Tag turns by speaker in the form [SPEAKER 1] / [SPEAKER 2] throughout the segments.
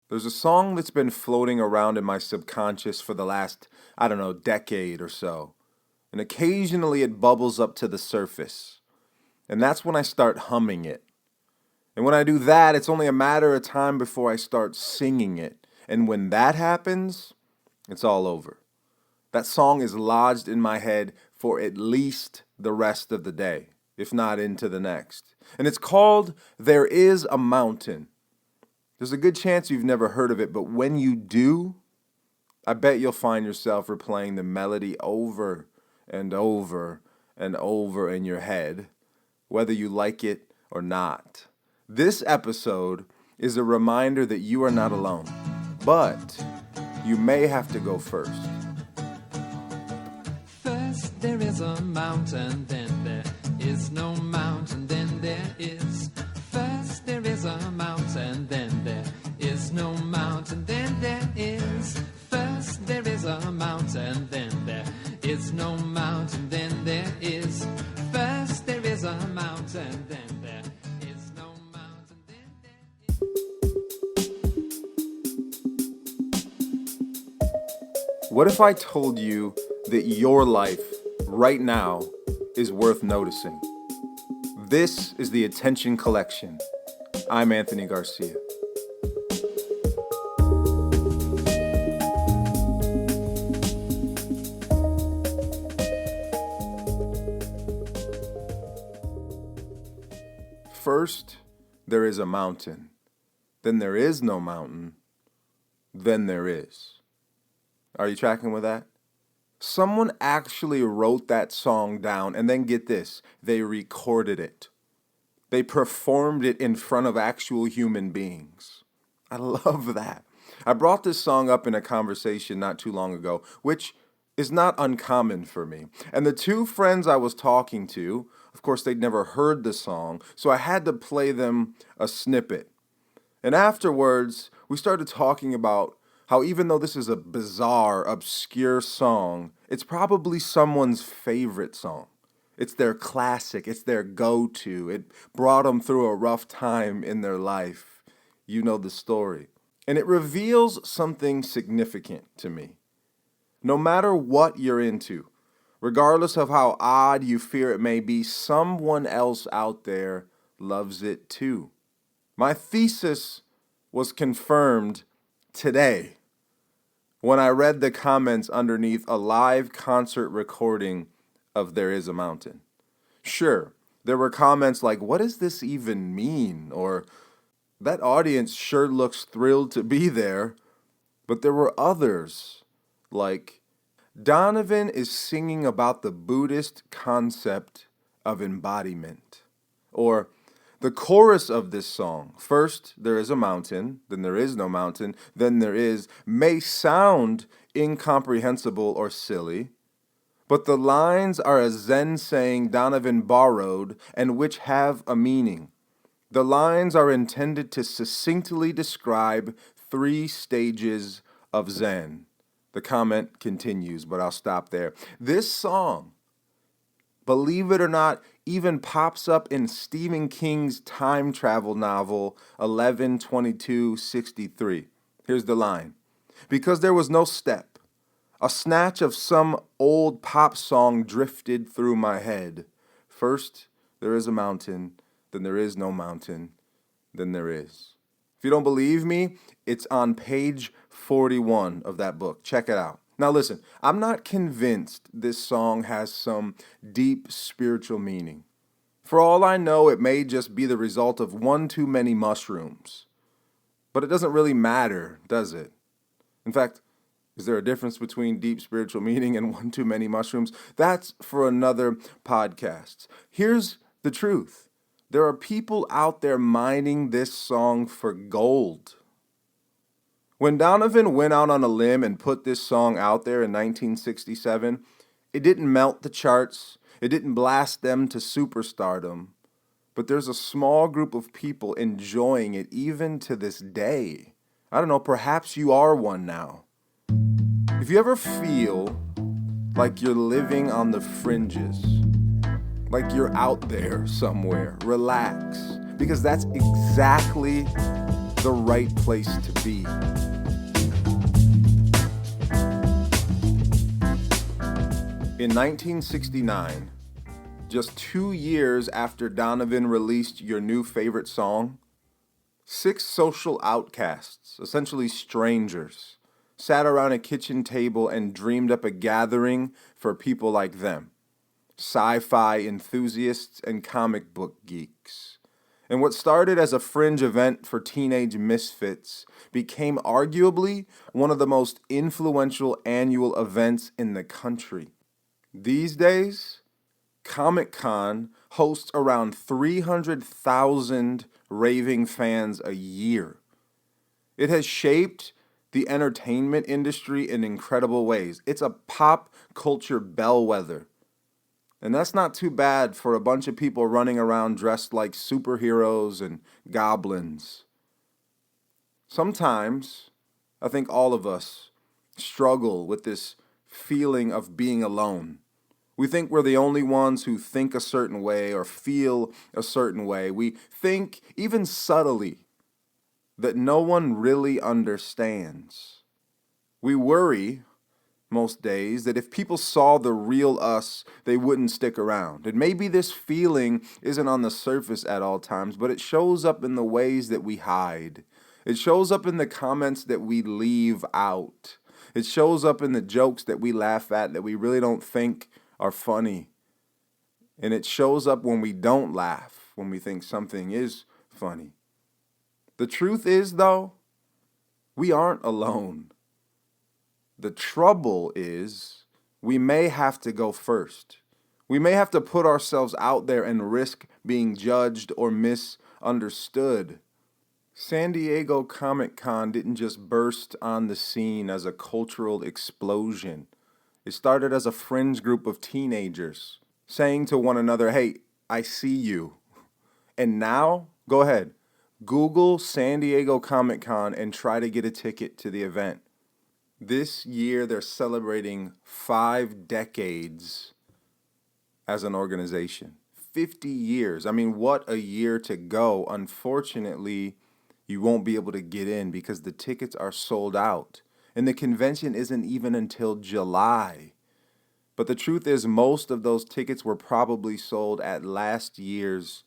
[SPEAKER 1] There's a song that's been floating around in my subconscious for the last, decade or so. And occasionally it bubbles up to the surface. And that's when I start humming it. And when I do that, it's only a matter of time before I start singing it. And when that happens, it's all over. That song is lodged in my head for at least the rest of the day, if not into the next. And it's called There Is a Mountain. There's a good chance you've never heard of it, but when you do, I bet you'll find yourself replaying the melody over and over and over in your head, whether you like it or not. This episode is a reminder that you are not alone, but you may have to go first.
[SPEAKER 2] First there is a mountain, then there is no mountain, then there is. First there is a mountain, then there is no mountain, then there is. First there is a mountain, then there is no mountain, then there is. First there is a mountain, then there is no mountain, then there is.
[SPEAKER 1] What if I told you that your life right now is worth noticing? This is the Attention Collection. I'm Anthony Garcia. First, there is a mountain. Then there is no mountain. Then there is. Are you tracking with that? Someone actually wrote that song down, and then get this, they recorded it. They performed it in front of actual human beings. I love that. I brought this song up in a conversation not too long ago, which is not uncommon for me. And the two friends I was talking to, of course, they'd never heard the song, so I had to play them a snippet. And afterwards, we started talking about how even though this is a bizarre, obscure song, it's probably someone's favorite song. It's their classic. It's their go-to. It brought them through a rough time in their life. You know the story. And it reveals something significant to me. No matter what you're into, regardless of how odd you fear it may be, someone else out there loves it too. My thesis was confirmed today when I read the comments underneath a live concert recording of There Is a Mountain. Sure, there were comments like, "What does this even mean?" Or, "That audience sure looks thrilled to be there." But there were others like, "Donovan is singing about the Buddhist concept of embodiment." Or, "The chorus of this song, first there is a mountain, then there is no mountain, then there is, may sound incomprehensible or silly, but the lines are a Zen saying Donovan borrowed and which have a meaning. The lines are intended to succinctly describe 3 stages of Zen." The comment continues, but I'll stop there. This song, believe it or not, even pops up in Stephen King's time travel novel 11/22/63. Here's the line. "Because there was no step, a snatch of some old pop song drifted through my head. First, there is a mountain, then there is no mountain, then there is." If you don't believe me, it's on page 41 of that book. Check it out. Now listen, I'm not convinced this song has some deep spiritual meaning. For all I know, it may just be the result of one too many mushrooms. But it doesn't really matter, does it? In fact, is there a difference between deep spiritual meaning and one too many mushrooms? That's for another podcast. Here's the truth. There are people out there mining this song for gold. When Donovan went out on a limb and put this song out there in 1967, it didn't melt the charts, it didn't blast them to superstardom, but there's a small group of people enjoying it even to this day. I don't know, perhaps you are one now. If you ever feel like you're living on the fringes, like you're out there somewhere, relax, because that's exactly the right place to be. In 1969, just 2 years after Donovan released Your New Favorite Song, 6 social outcasts, essentially strangers, sat around a kitchen table and dreamed up a gathering for people like them, sci-fi enthusiasts and comic book geeks. And what started as a fringe event for teenage misfits became arguably one of the most influential annual events in the country. These days, Comic-Con hosts around 300,000 raving fans a year. It has shaped the entertainment industry in incredible ways. It's a pop culture bellwether. And that's not too bad for a bunch of people running around dressed like superheroes and goblins. Sometimes, I think all of us struggle with this feeling of being alone. We think we're the only ones who think a certain way or feel a certain way. We think, even subtly, that no one really understands. We worry most days that if people saw the real us, they wouldn't stick around. And maybe this feeling isn't on the surface at all times, but it shows up in the ways that we hide. It shows up in the comments that we leave out. It shows up in the jokes that we laugh at that we really don't think are funny. And it shows up when we don't laugh, when we think something is funny. The truth is, though, we aren't alone. The trouble is, we may have to go first. We may have to put ourselves out there and risk being judged or misunderstood. San Diego Comic-Con didn't just burst on the scene as a cultural explosion. It started as a fringe group of teenagers saying to one another, "Hey, I see you." And now, go ahead, Google San Diego Comic-Con and try to get a ticket to the event. This year, they're celebrating 5 decades as an organization. 50 years. I mean, what a year to go. Unfortunately, you won't be able to get in because the tickets are sold out. And the convention isn't even until July. But the truth is, most of those tickets were probably sold at last year's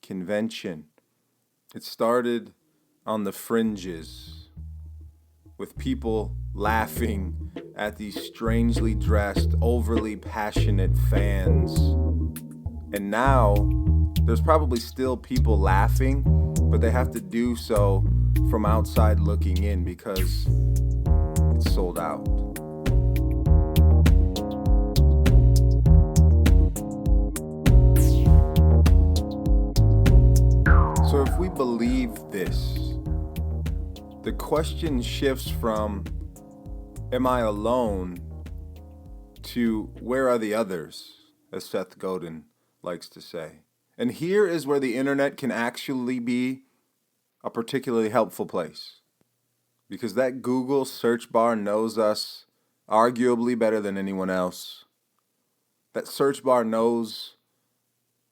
[SPEAKER 1] convention. It started on the fringes, with people laughing at these strangely dressed, overly passionate fans. And now, there's probably still people laughing, but they have to do so from outside looking in because it's sold out. So if we believe this, the question shifts from, am I alone, to where are the others, as Seth Godin likes to say. And here is where the internet can actually be a particularly helpful place. Because that Google search bar knows us arguably better than anyone else. That search bar knows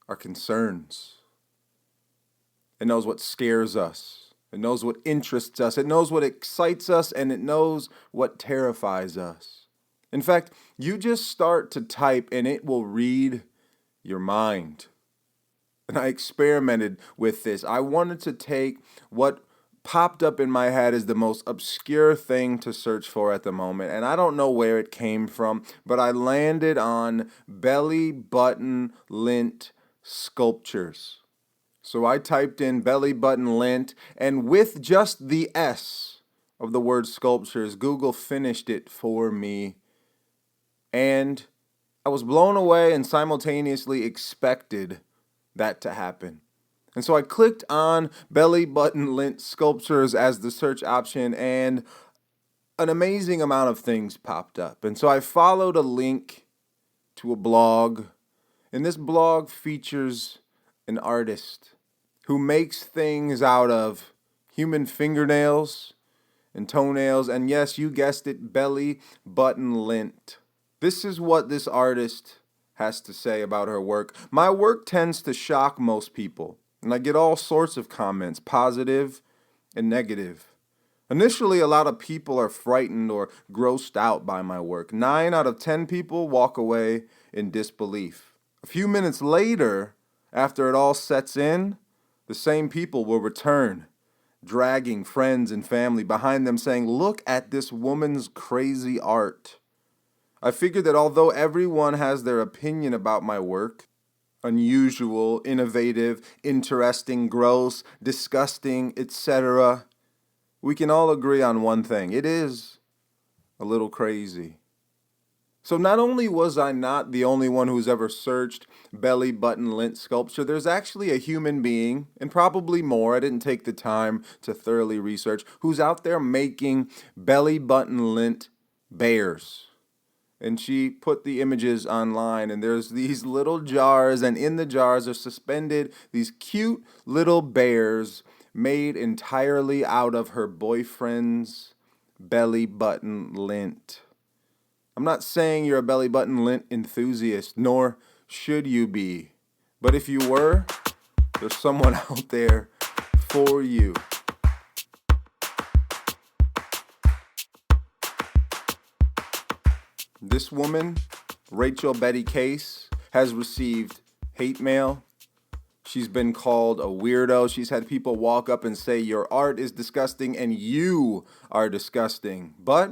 [SPEAKER 1] our concerns. It knows what scares us. It knows what interests us. It knows what excites us, and it knows what terrifies us. In fact, you just start to type and it will read your mind. And I experimented with this. I wanted to take what popped up in my head as the most obscure thing to search for at the moment. And I don't know where it came from, but I landed on belly button lint sculptures. So I typed in belly button lint, and with just the S of the word sculptures, Google finished it for me. And I was blown away and simultaneously expected that to happen. And so I clicked on belly button lint sculptures as the search option, and an amazing amount of things popped up. And so I followed a link to a blog, and this blog features an artist who makes things out of human fingernails and toenails, and yes, you guessed it, belly button lint. This is what this artist has to say about her work. My work tends to shock most people, and I get all sorts of comments, positive and negative. Initially, a lot of people are frightened or grossed out by my work. 9 out of 10 people walk away in disbelief. A few minutes later, after it all sets in, the same people will return, dragging friends and family behind them, saying, "Look at this woman's crazy art." I figured that although everyone has their opinion about my work, unusual, innovative, interesting, gross, disgusting, etc., we can all agree on one thing. It is a little crazy. So not only was I not the only one who's ever searched belly button lint sculpture, there's actually a human being, and probably more, I didn't take the time to thoroughly research, who's out there making belly button lint bears. And she put the images online, and there's these little jars, and in the jars are suspended these cute little bears made entirely out of her boyfriend's belly button lint. I'm not saying you're a belly button lint enthusiast, nor should you be. But if you were, there's someone out there for you. This woman, Rachel Betty Case, has received hate mail. She's been called a weirdo. She's had people walk up and say, "Your art is disgusting and you are disgusting." But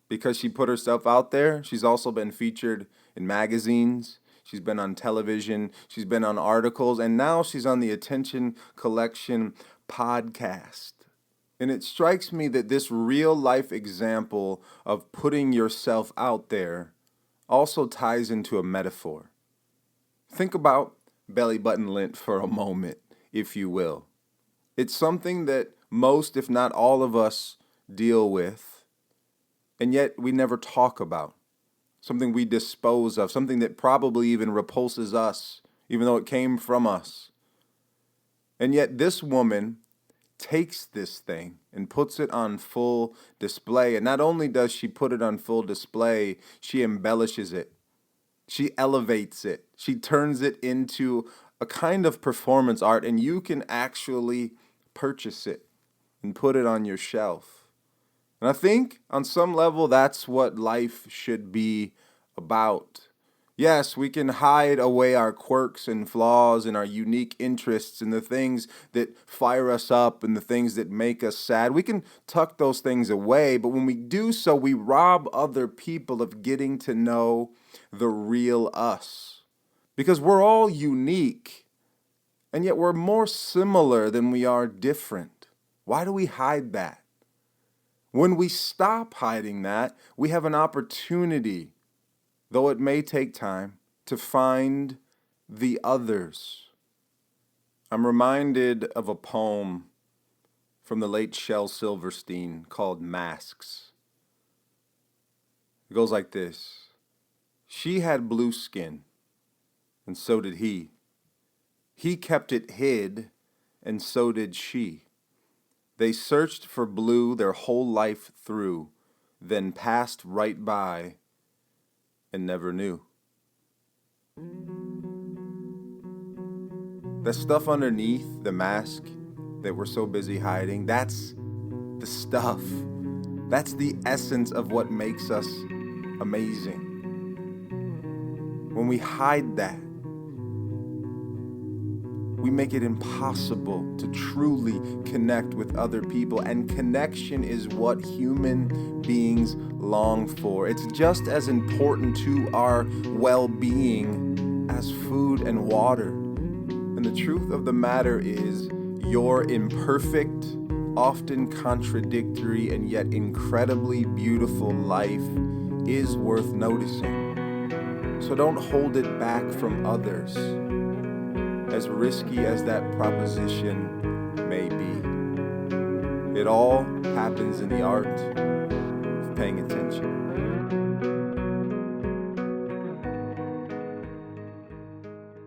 [SPEAKER 1] because she put herself out there, she's also been featured in magazines. She's been on television. She's been on articles. And now she's on the Attention Collection podcast. And it strikes me that this real life example of putting yourself out there also ties into a metaphor. Think about belly button lint for a moment, if you will. It's something that most, if not all of us, deal with, and yet we never talk about. Something we dispose of, something that probably even repulses us, even though it came from us. And yet this woman takes this thing and puts it on full display. And not only does she put it on full display, she embellishes it. She elevates it. She turns it into a kind of performance art, and you can actually purchase it and put it on your shelf. And I think on some level that's what life should be about. Yes, we can hide away our quirks and flaws and our unique interests and the things that fire us up and the things that make us sad. We can tuck those things away, but when we do so, we rob other people of getting to know the real us. Because we're all unique, and yet we're more similar than we are different. Why do we hide that? When we stop hiding that, we have an opportunity, though it may take time, to find the others. I'm reminded of a poem from the late Shel Silverstein called Masks. It goes like this. She had blue skin, and so did he. He kept it hid, and so did she. They searched for blue their whole life through, then passed right by and never knew. The stuff underneath the mask that we're so busy hiding, that's the stuff. That's the essence of what makes us amazing. When we hide that, we make it impossible to truly connect with other people, and connection is what human beings long for. It's just as important to our well-being as food and water. And the truth of the matter is, your imperfect, often contradictory, and yet incredibly beautiful life is worth noticing. So don't hold it back from others, as risky as that proposition may be. It all happens in the art of paying attention.